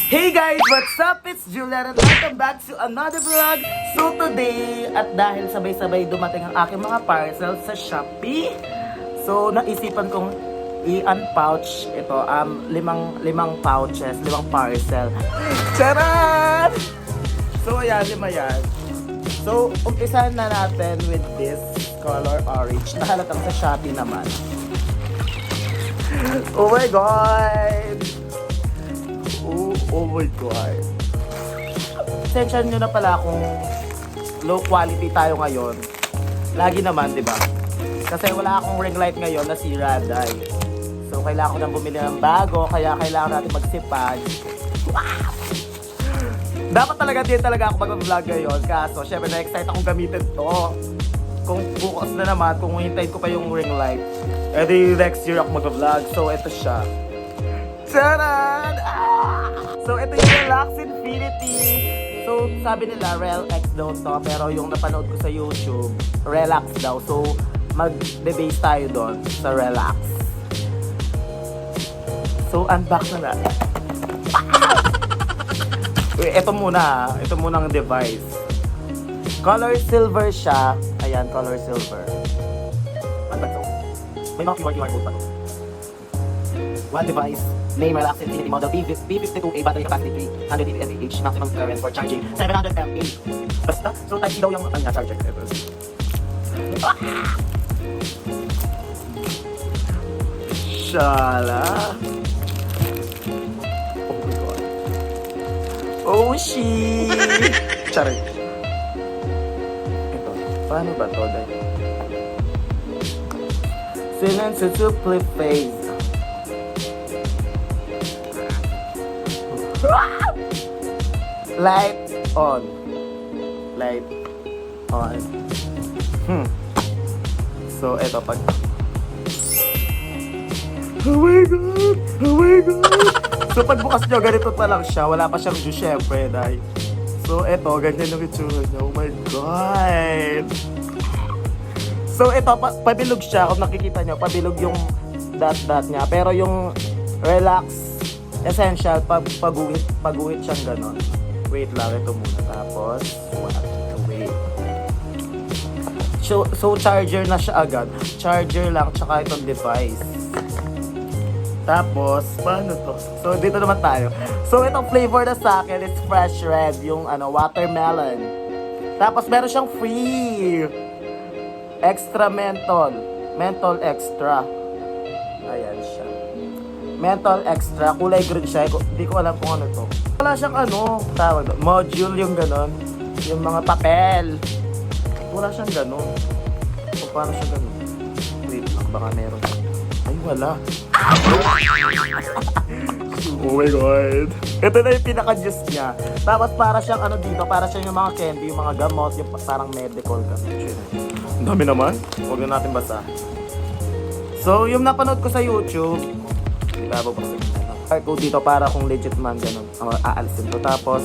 Hey guys! What's up? It's Julian and welcome back to another vlog. So today, at dahil sabay-sabay dumating ang aking mga parcels sa Shopee, so naisipan kong i-unpouch ito, limang pouches, limang parcel. Charan! So ayan, lima yan. So, umpisahan na natin with this color orange na halatang sa Shopee naman. Oh my God! Oh my God. Sensyon nyo na pala kung low quality tayo ngayon. Lagi naman, di ba? Kasi wala akong ring light ngayon, nasira dahil. So, kailangan ko nang bumili ng bago, kaya kailangan natin magsipag. Wow! Dapat talaga din talaga ako mag-vlog ngayon. Kaso, syempre na-excite akong gamitin to. Kung bukas na naman, kung hintayin ko pa yung ring light, edi next year ako mag-vlog. So, ito siya. Taran! Ah! So, ito yung Relax Infinity. So, sabi nila, Rel X daw to. Pero yung napanood ko sa YouTube, Relax daw. So, mag-debase tayo doon sa Relax. So, unbox na natin. Ito muna. Ito muna ang device. Color silver siya. Ayan, color silver. Ano ba ito? May mga QR code pa ito. One device. Name Relax Infinity Model B52A battery capacity 300 mAh, maximum current for charging 700 mAh. Basta, so type C daw yung charger. Shala. Oh my God. Oh shit. Charay. Ito, paano ba to? Silence to flip phase. Light on. Light on. So, eto pag... Oh my God! Oh my God! So, pagbukas nyo, ganito pa lang siya. Wala pa siyang juice, syempre, dahil. So, eto, ganyan yung itsura niya. Oh my God! So, eto, pabilog siya. Kung nakikita nyo, pabilog yung dot-dot niya. Pero yung Relax Essential, paguhit siyang ganon. Wait lang, ito muna. Tapos, wait. So, charger na siya agad. Charger lang, tsaka itong device. Tapos, paano to? So, dito naman tayo. So, itong flavor na sa akin is fresh red, yung watermelon. Tapos, meron siyang free. Extra menthol. Menthol extra. Ayan siya. Menthol extra, kulay green siya. Hindi ko alam kung ano to. Wala siyang tawag doon. Module yung ganon. Yung mga papel. Wala siyang ganon. So, paano siya ganon? Wait, baka meron. Ay, wala. Oh my God. Ito na yung pinaka-juice niya. Tapos para siyang dito, para siyang yung mga candy, yung mga gamot, yung parang medical gamot. Ang dami naman. Huwag na natin basa. So, yung napanood ko sa YouTube, ko dito para kung legit man ganun. Aalisin to. Tapos,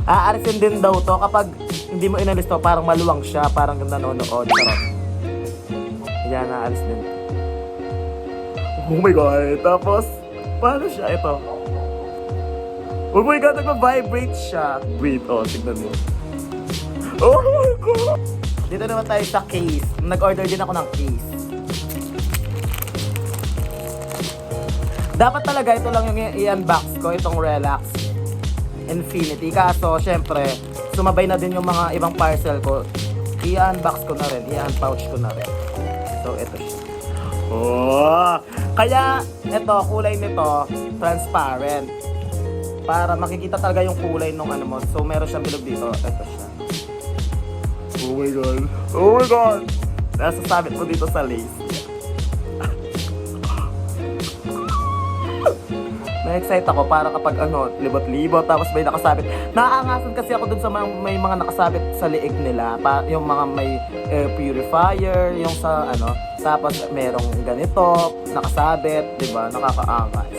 aalisin din daw to kapag hindi mo inalis to, parang maluwang siya, parang nanonood. Sarap. Yan, aalis din. Oh my God. Tapos, paano siya? Ito. Oh my God, nag-vibrate siya. Wait, tignan mo. Oh my God. Dito naman tayo sa case. Nag-order din ako ng case. Dapat talaga ito lang yung i-unbox ko, itong Relax Infinity. Kaso, syempre, sumabay na din yung mga ibang parcel ko. I-unbox ko na rin, i-unpouch ko na rin. So, ito siya. Oh! Kaya, ito, kulay nito, transparent. Para makikita talaga yung kulay nung mo. So, meron siyang bilog dito. Ito siya. Oh my God! Oh my God! Nasasabit ko dito sa lace. Na-excite ako para kapag libot-libot tapos may nakasabit. Naaangasan kasi ako dun sa may mga nakasabit sa liig nila. Yung mga may air purifier, yung sa tapos merong ganito, nakasabit, di ba? Nakakaangas.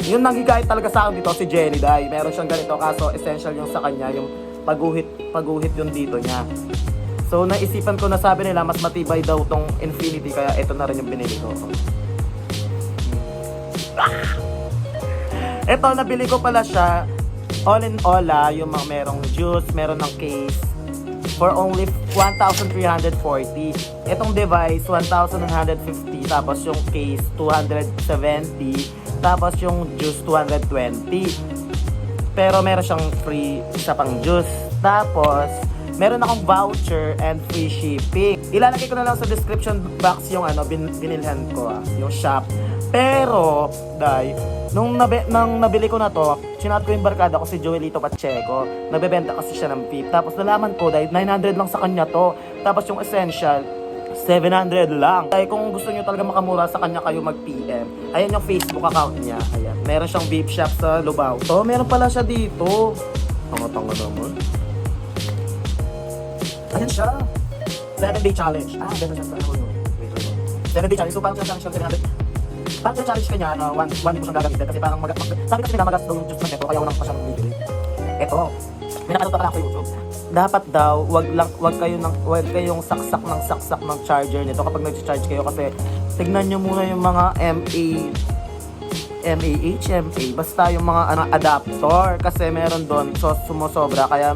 Yung nanggigayat talaga sa akin dito si Jenny Dai. Meron siyang ganito kaso essential yung sa kanya, yung paguhit yung dito niya. So naisipan ko na sabi nila mas matibay daw tong Infinity kaya ito na rin yung binili ko. Ito, nabili ko pala siya. All in all, yung mga merong juice, meron ng case for only 1,340. Itong device, 1,150. Tapos yung case, 270. Tapos yung juice, 220. Pero meron siyang free isa pang juice. Tapos, meron akong voucher and free shipping. Ilalagay ko na lang sa description box yung binilhan ko, yung shop. Pero, nung nabili ko na to, chinat ko yung barkada ko si Joelito Pacheco. Nabebenta kasi siya ng vape. Tapos nalaman ko, 900 lang sa kanya to. Tapos yung essential, 700 lang. Kung gusto nyo talaga makamura sa kanya, kayo mag-PM. Ayan yung Facebook account niya. Ayan. Meron siyang vape shop sa Lubao. So, meron pala siya dito. Tanga-tanga naman. Ayan siya. 7-day challenge. Gano'n siya sa wait. 7-day challenge. So, parang siya challenge siya 700. Parang siya challenge kanya na one day ko siyang gagamitin. Kasi parang sabi kasi nila magas daw yung juice na ito. Kaya walang pa siyang bibili. Ito. May nakatuto ka lang sa YouTube. Dapat daw, wag kayong saksak ng charger nito kapag nag-charge kayo. Kasi tignan nyo muna yung mga MA, basta yung mga adapter. Kasi meron doon, so sumusobra. Kaya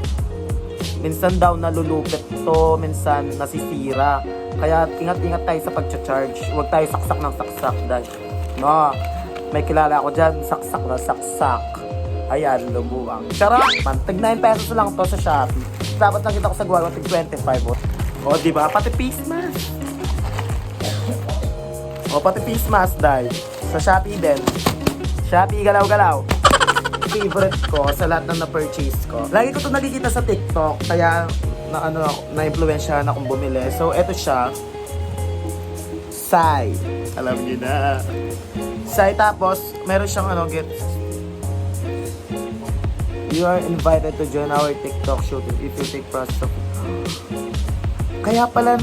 minsan daw nalulupit to, minsan nasisira. Kaya ingat-ingat tayo sa pag-charge. Huwag tayo saksak ng saksak dahil no, may kilala ako dyan, saksak na saksak. Ayan, lumuang. Charot! Tig 9 pesos lang to sa Shopee. Dapat nakita ko sa Guawa, tig 25. O, diba? Pati face mask. O, pati face mask, dahil. Sa Shopee din. Shopee, galaw-galaw. Favorite ko sa lahat ng na-purchase ko. Lagi ko ito nakikita sa TikTok, kaya na-influensyahan akong bumili. So, eto siya. Sai. Alam niyo na. Sai, tapos, meron siyang you are invited to join our TikTok shoot if you take process of... Kaya pala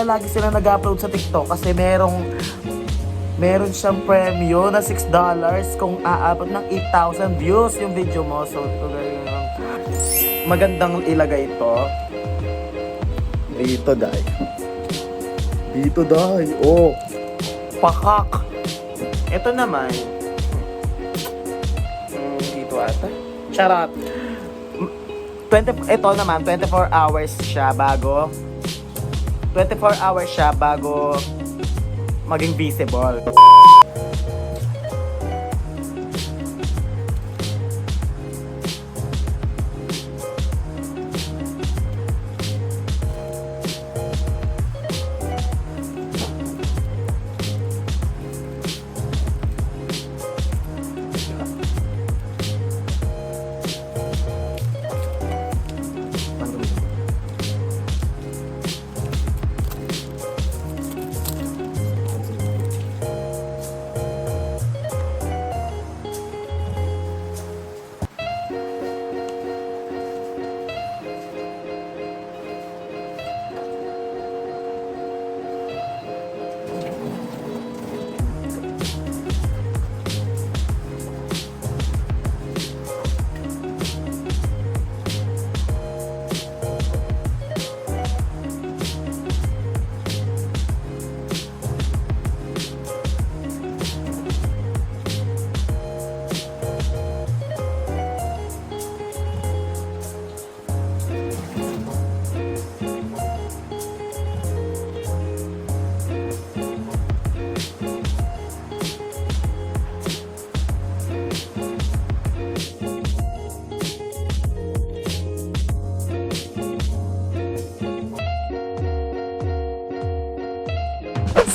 lagi sila nag-upload sa TikTok kasi meron siyang premyo na $6 kung aabot ng 8,000 views yung video mo. So, magandang ilagay ito. Dito, dahil. Oh, pakak. Ito naman. Dito ata. Charot. Ito naman, 24 hours siya bago maging visible.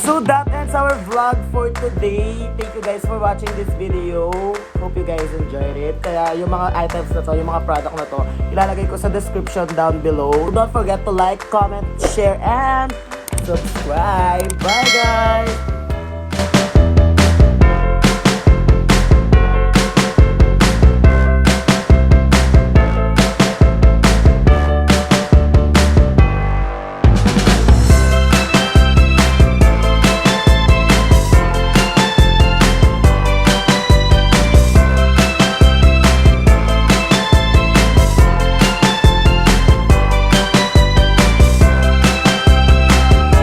So that ends our vlog for today. Thank you guys for watching this video. Hope you guys enjoyed it. Kaya yung mga items na to, yung mga product na to, ilalagay ko sa description down below. Don't forget to like, comment, share, and subscribe. Bye guys!